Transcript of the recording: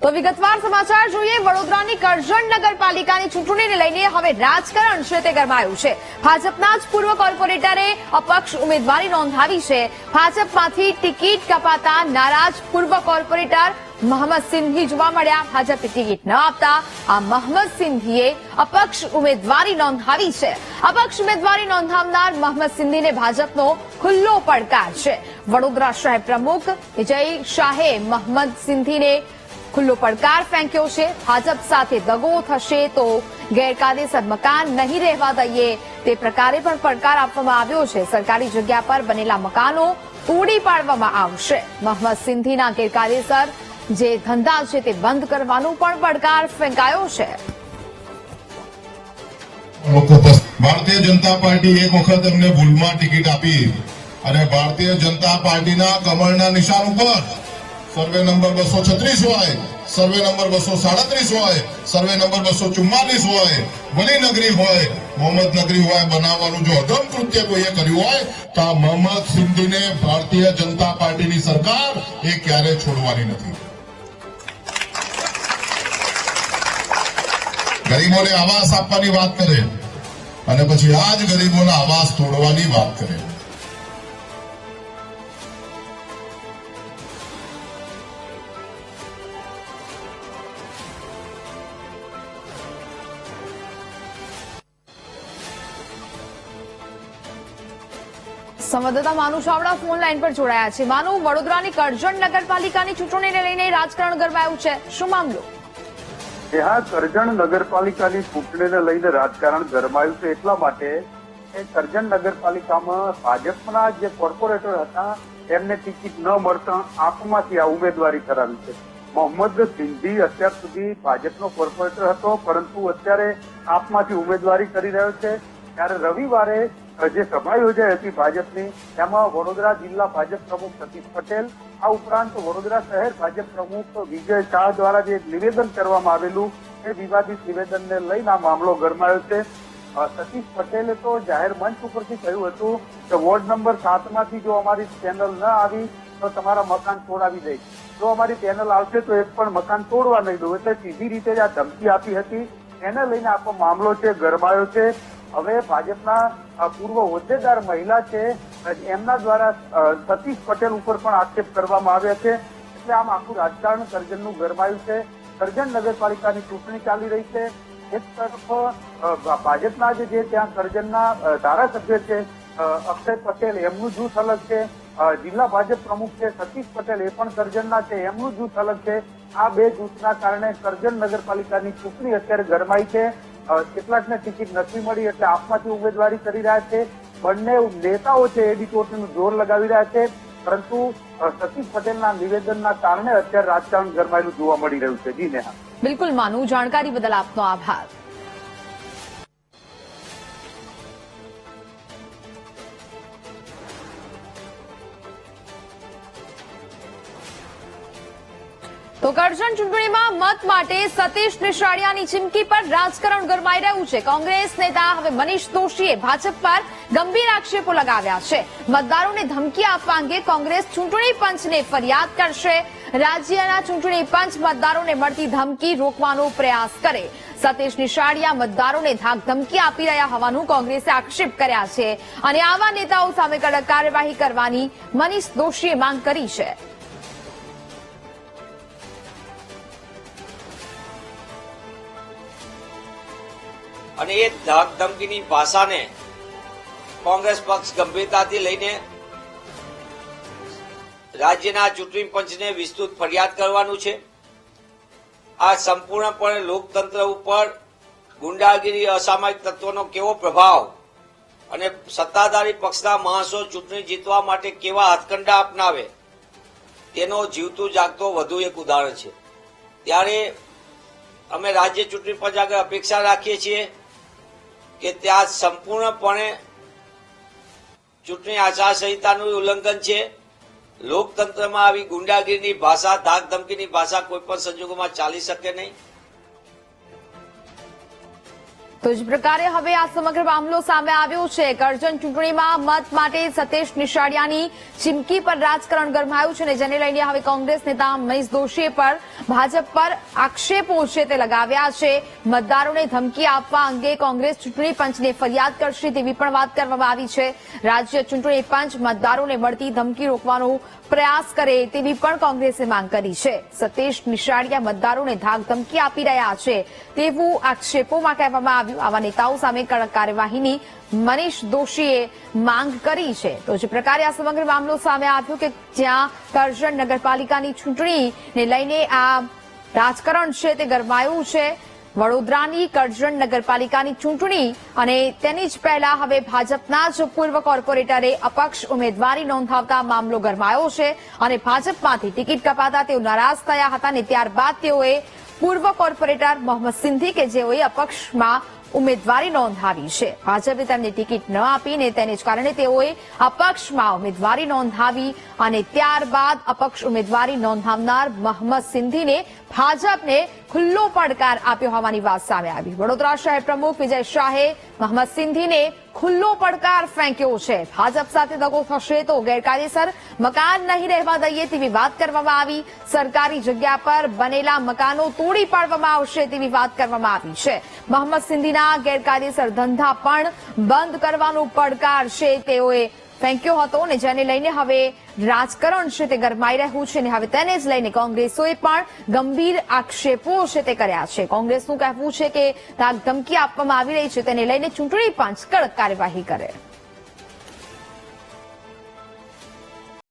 તો વિગતવાર સમાચાર જોઈએ। વડોદરાની કરજણ નગરપાલિકાની ચૂંટણીને લઈને હવે રાજકારણ છે તે ગરમાયું છે। ભાજપના જ પૂર્વ કોર્પોરેટરે અપક્ષ ઉમેદવારી નોંધાવી છે। ભાજપમાંથી ટિકિટ કપાતા નારાજ પૂર્વ કોર્પોરેટર મોહમ્મદ સિંધી જોવા મળ્યા। ભાજપે ટિકિટ ન આપતા આ મોહમ્મદ સિંધીએ અપક્ષ ઉમેદવારી નોંધાવી છે। અપક્ષ ઉમેદવારી નોંધાવનાર મોહમ્મદ સિંધીને ભાજપનો ખુલ્લો પડકાર છે। વડોદરા શહેર પ્રમુખ વિજય શાહે મોહમ્મદ સિંધીને ખુલ્લો પડકાર ફેંક્યો છે। ભાજપ સાથે દગો થશે તો ગેરકાયદેસર મકાન નહીં રહેવા દઈએ તે પ્રકારે પણ પડકાર આપવામાં આવ્યો છે। સરકારી જગ્યા પર બનેલા મકાનો તોડી પાડવામાં આવશે। મોહમ્મદ સિંધીના ગેરકાયદેસર જે ધંધા છે તે બંધ કરવાનો પણ પડકાર ફેંકાયો છે। ભારતીય જનતા પાર્ટી એક વખત એમને ભૂલમાં ટિકિટ આપી અને ભારતીય જનતા પાર્ટીના કમળના નિશાન ઉપર સર્વે નંબર 236 હોય, સર્વે નંબર 237 હોય, સર્વે નંબર 244 હોય, વલીનગરી હોય, મોહમ્મદ નગરી હોય બનાવવાનું જો અધમ કૃત્ય કોઈએ કર્યું હોય તો આ મોહમ્મદ સિંધીને ભારતીય જનતા પાર્ટીની સરકાર એ ક્યારે છોડવાની નથી। ગરીબોને આવાસ આપવાની વાત કરે અને પછી આ જ ગરીબોના આવાસ તોડવાની વાત કરે। સંવાદદાતા માનુ ચાવડા ફોન લાઈન પર જોડાયા છે। માનુ, વડોદરાની કરજણ નગરપાલિકાની ચૂંટણીને લઈને રાજકારણ ગરમાયું છે, શું મામલો? હા, કરજણ નગરપાલિકાની ચૂંટણીને લઈને રાજકારણ ગરમાયું છે એટલા માટે કે કરજણ નગરપાલિકામાં ભાજપના જે કોર્પોરેટર હતા એમને ટિકિટ ન મળતા આપમાંથી આ ઉમેદવારી કરાવી છે। મોહમ્મદ સિંધી અત્યાર સુધી ભાજપનો કોર્પોરેટર હતો, પરંતુ અત્યારે આપમાંથી ઉમેદવારી કરી રહ્યો છે। ત્યારે રવિવારે જે સભા યોજાઈ હતી ભાજપની, એમાં વડોદરા જિલ્લા ભાજપ પ્રમુખ સતીશ પટેલ, આ ઉપરાંત વડોદરા શહેર ભાજપ પ્રમુખ વિજય શાહ દ્વારા જે નિવેદન કરવામાં આવેલું એ વિવાદિત નિવેદનને લઈને આ મામલો ગરમાયો છે। સતીશ પટેલે તો જાહેર મંચ ઉપરથી કહ્યું હતું કે વોર્ડ નંબર 7 માંથી જો અમારી પેનલ ન આવી તો તમારા મકાન તોડાવી દઈશ, જો અમારી પેનલ આવશે તો એક પણ મકાન તોડવા નહીં દઉં। એટલે સીધી રીતે જ આ ધમકી આપી હતી, એને લઈને આખો મામલો છે ગરમાયો છે। હવે ભાજપના પૂર્વ હોદ્દેદાર મહિલા છે એમના દ્વારા સતીશ પટેલ ઉપર પણ આક્ષેપ કરવામાં આવ્યા છે। એટલે આમ આખું રાજકારણ કરજણનું ગરમાયું છે। કરજણ નગરપાલિકાની ચૂંટણી ચાલી રહી છે। એક તરફ ભાજપના જે ત્યાં કરજણના ધારાસભ્ય છે અક્ષય પટેલ, એમનું જૂથ અલગ છે। જિલ્લા ભાજપ પ્રમુખ છે સતીશ પટેલ, એ પણ કરજણના છે, એમનું જૂથ અલગ છે। આ બે જૂથના કારણે કરજણ નગરપાલિકાની ચૂંટણી અત્યારે ગરમાઈ છે। કેટલાકને ટિકિટ નથી મળી એટલે આપમાંથી ઉમેદવારી કરી રહ્યા છે। બંને નેતાઓ છે એ બી ચૂંટણીનું જોર લગાવી રહ્યા છે, પરંતુ સતીશ પટેલના નિવેદનના કારણે અત્યારે રાજકારણ ગરમાયેલું જોવા મળી રહ્યું છે। જી નેહા। બિલકુલ માનુ, જાણકારી બદલ આપનો આભાર। તો કરજણ ચૂંટણીમાં મત માટે સતીશ નિશાળિયાની ચીમકી પર રાજકારણ ગરમાઈ રહ્યું છે। કોંગ્રેસ નેતા હવે મનીષ દોશીએ ભાજપ પર ગંભીર આક્ષેપો લગાવ્યા છે। મતદારોને ધમકી આપવા અંગે કોંગ્રેસ ચૂંટણી પંચને ફરિયાદ કરશે। રાજ્યના ચૂંટણી પંચ મતદારોને મળતી ધમકી રોકવાનો પ્રયાસ કરે। સતીશ નિશાળિયા મતદારોને ધાક ધમકી આપી રહ્યા હોવાનું કોંગ્રેસે આક્ષેપ કર્યા છે અને આવા નેતાઓ સામે કડક કાર્યવાહી કરવાની મનીષ દોશીએ માંગ કરી છે। અને એ ધાક ધમકીની ભાષાને કોંગ્રેસ પક્ષ ગંભીરતાથી લઈને રાજ્યના ચૂંટણી પંચને વિસ્તૃત ફરિયાદ કરવાનું છે। આ સંપૂર્ણપણે લોકતંત્ર ઉપર ગુંડાગીરી, અસામાજિક તત્વોનો કેવો પ્રભાવ અને સત્તાધારી પક્ષના માણસો ચૂંટણી જીતવા માટે કેવા હાથકંડા અપનાવે તેનો જીવતું જાગતો વધુ એક ઉદાહરણ છે। ત્યારે અમે રાજ્ય ચૂંટણી પંચ આગળ અપેક્ષા રાખીએ છીએ કે ત્યાં સંપૂર્ણપણે ચૂંટણી આચારસંહિતાનું ઉલ્લંઘન છે। લોકતંત્રમાં આવી ગુંડાગીરીની ભાષા, ધાક ધમકીની ભાષા કોઈ પણ સંજોગોમાં ચાલી શકે નહીં। તો જ પ્રકારે હવે આ સમગ્ર મામલો સામે આવ્યો છે. કરજણ ચૂંટણીમાં મત માટે સતીશ નિશાળિયાની ચીમકી પર રાજકારણ ગરમાયું છે અને જેને લઈને હવે કોંગ્રેસ નેતા મનીષ દોશીએ પર ભાજપ પર આક્ષેપો છે તે લગાવ્યા છે. મતદારોને ધમકી આપવા અંગે કોંગ્રેસ ચૂંટણી પંચને ફરિયાદ કરશે તેવી પણ વાત કરવામાં આવી છે. રાજ્ય ચૂંટણી પંચ મતદારોને મળતી ધમકી રોકવાનો પ્રયાસ કરે તેવી પણ કોંગ્રેસે માંગ કરી છે. સતીશ નિશાળિયા મતદારોને ધાક ધમકી આપી રહ્યા છે તેવું આક્ષેપોમાં કહેવામાં આવ્યું. આવા નેતાઓ સામે કડક કાર્યવાહીની મનીષ દોશીએ માંગ કરી છે. તો જે પ્રકારે આ સમગ્ર મામલો સામે આવ્યો કે જ્યાં કરજણ નગરપાલિકાની ચૂંટણીને લઈને આ રાજકારણ છે તે ગરમાયું છે. વડોદરાની કરજણ નગરપાલિકાની ચૂંટણી અને તેની જ પહેલા હવે ભાજપના જ પૂર્વ કોર્પોરેટરે અપક્ષ ઉમેદવારી નોંધાવતા મામલો ગરમાયો છે અને ભાજપમાંથી ટિકિટ કપાતા તેઓ નારાજ થયા હતા અને ત્યારબાદ તેઓએ પૂર્વ કોર્પોરેટર મોહમ્મદ સિંધી કે જેઓએ અપક્ષમાં ઉમેદવારી નોંધાવી છે. ભાજપે તેમને ટિકિટ ન આપીને તેને જ કારણે તેઓએ અપક્ષમાં ઉમેદવારી નોંધાવી અને ત્યારબાદ અપક્ષ ઉમેદવારી નોંધાવનાર મોહમ્મદ સિંધીને ભાજપને ખુલ્લો પડકાર આપ્યો હોવાની વાત સામે આવી. વડોદરા શહેર પ્રમુખ વિજય શાહે મોહમ્મદ સિંધીને ખુલ્લો પડકાર ફેંક્યો છે. ભાજપ સાથે દગો થશે તો ગેરકાયદેસર મકાન નહીં રહેવા દઈએ તેવી વાત કરવામાં આવી. સરકારી જગ્યા પર બનેલા મકાનો તોડી પાડવામાં આવશે તેવી વાત કરવામાં આવી છે. મોહમ્મદ સિંધીના ગેરકાયદેસર ધંધા પણ બંધ કરવાનો પડકાર છે તેઓએ ફેંક્યો હતો અને જેને લઈને હવે રાજકારણ છે તે ગરમાઈ રહ્યું છે અને હવે તેને જ લઈને કોંગ્રેસોએ પણ ગંભીર આક્ષેપો છે તે કર્યા છે. કોંગ્રેસનું કહેવું છે કે ધમકી આપવામાં આવી રહી છે તેને લઈને ચૂંટણી પંચ કડક કાર્યવાહી કરે.